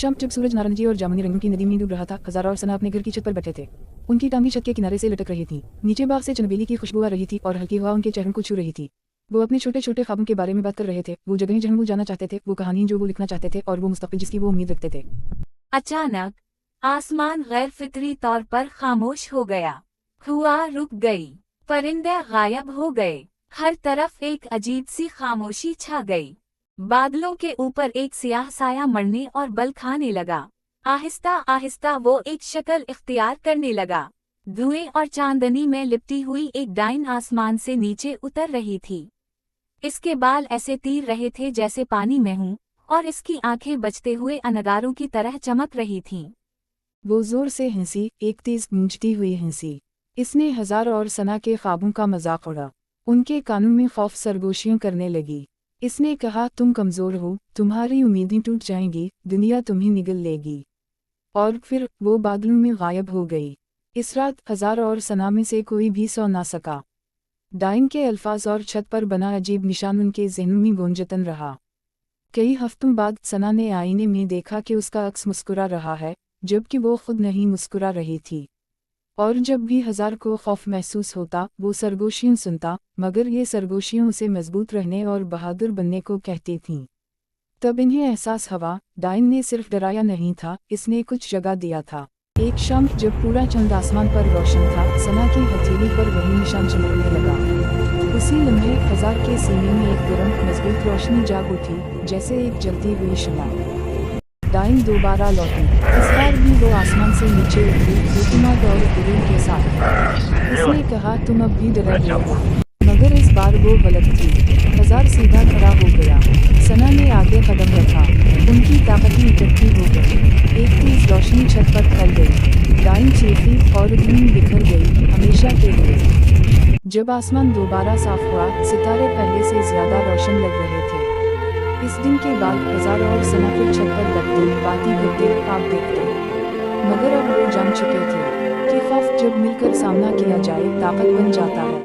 शाम जब सूरज नारंगी और जामुनी रंगों की नदी में डूब रहा था, हज़ारा और सना अपने घर की छत पर बैठे थे। उनकी टांगी छत के किनारे से लटक रही थी। नीचे बाग से चमेली की खुशबू आ रही थी और हल्की हवा उनके चेहरों को छू रही थी। वो अपने छोटे छोटे ख्वाबों के बारे में बात कर रहे थे, वो जगहें जहाँ वो जाना चाहते थे, वो कहानियाँ जो वो लिखना चाहते थे और वो मुस्तकबिल जिसकी वो उम्मीद रखते थे। अचानक आसमान गैर फितरी तौर पर खामोश हो गया। हवा रुक गई, परिंदे गायब हो गए, हर तरफ एक अजीब सी खामोशी छा गई। बादलों के ऊपर एक सियाह साया मरने और बल खाने लगा। आहिस्ता आहिस्ता वो एक शक्ल इख्तियार करने लगा। धुएं और चांदनी में लिपटी हुई एक डाइन आसमान से नीचे उतर रही थी। इसके बाल ऐसे तीर रहे थे जैसे पानी में हूँ, और इसकी आंखें बचते हुए अनगारों की तरह चमक रही थीं। वो जोर से हंसी, एक तेज गूंजती हुई हंसी। इसने हजार और सना के ख्वाबों का मजाक उड़ा। उनके कानों में खौफ सरगोशियों करने लगी। इसने कहा, तुम कमजोर हो, तुम्हारी उम्मीदें टूट जाएंगी, दुनिया तुम्हें निगल लेगी। और फिर वो बादलों में गायब हो गई। इस रात हजार और सना में से कोई भी सो ना सका। डाइन के अल्फाज और छत पर बना अजीब निशान उनके ज़हनों में गूंजतन रहा। कई हफ्तों बाद सना ने आईने में देखा कि उसका अक्स मुस्कुरा रहा है, जबकि वो खुद नहीं मुस्कुरा रही थी। और जब भी हजार को खौफ महसूस होता, वो सरगोशियां सुनता, मगर ये सरगोशियां उसे मजबूत रहने और बहादुर बनने को कहती थीं। तब इन्हें एहसास हुआ, डाइन ने सिर्फ डराया नहीं था, इसने कुछ जगह दिया था। एक शाम जब पूरा चंद आसमान पर रोशन था, सना की हथेली पर वही निशान चमकने लगा। उसी लम्हे हजार के सीने में एक गर्म मजबूत रोशनी जाग उठी, जैसे एक जलती हुई शम्मा। डाइन दोबारा लौटी। इस बार भी वो आसमान से नीचे उतरी, हुकूमत और गुरूर के साथ। उसने कहा, तुम अब भी डर रहे हो। मगर इस बार वो गलत थी। हजार सीधा खड़ा हो गया। सना ने आगे कदम रखा। उनकी ताकतें इकट्ठी हो गई। एक तेज रोशनी छत पर फैल गई। डाइन चीखी और धूम बिखर गई, हमेशा के लिए। जब आसमान दोबारा साफ हुआ, सितारे पहले से ज्यादा रोशन लग रहे थे। इस दिन के बाद हजार और सना फिर छत पर बैठते, बातें करते, ख्वाब देखते। मगर अब वो जान चुके थे कि खौफ जब मिलकर सामना किया जाए, ताकत बन जाता है।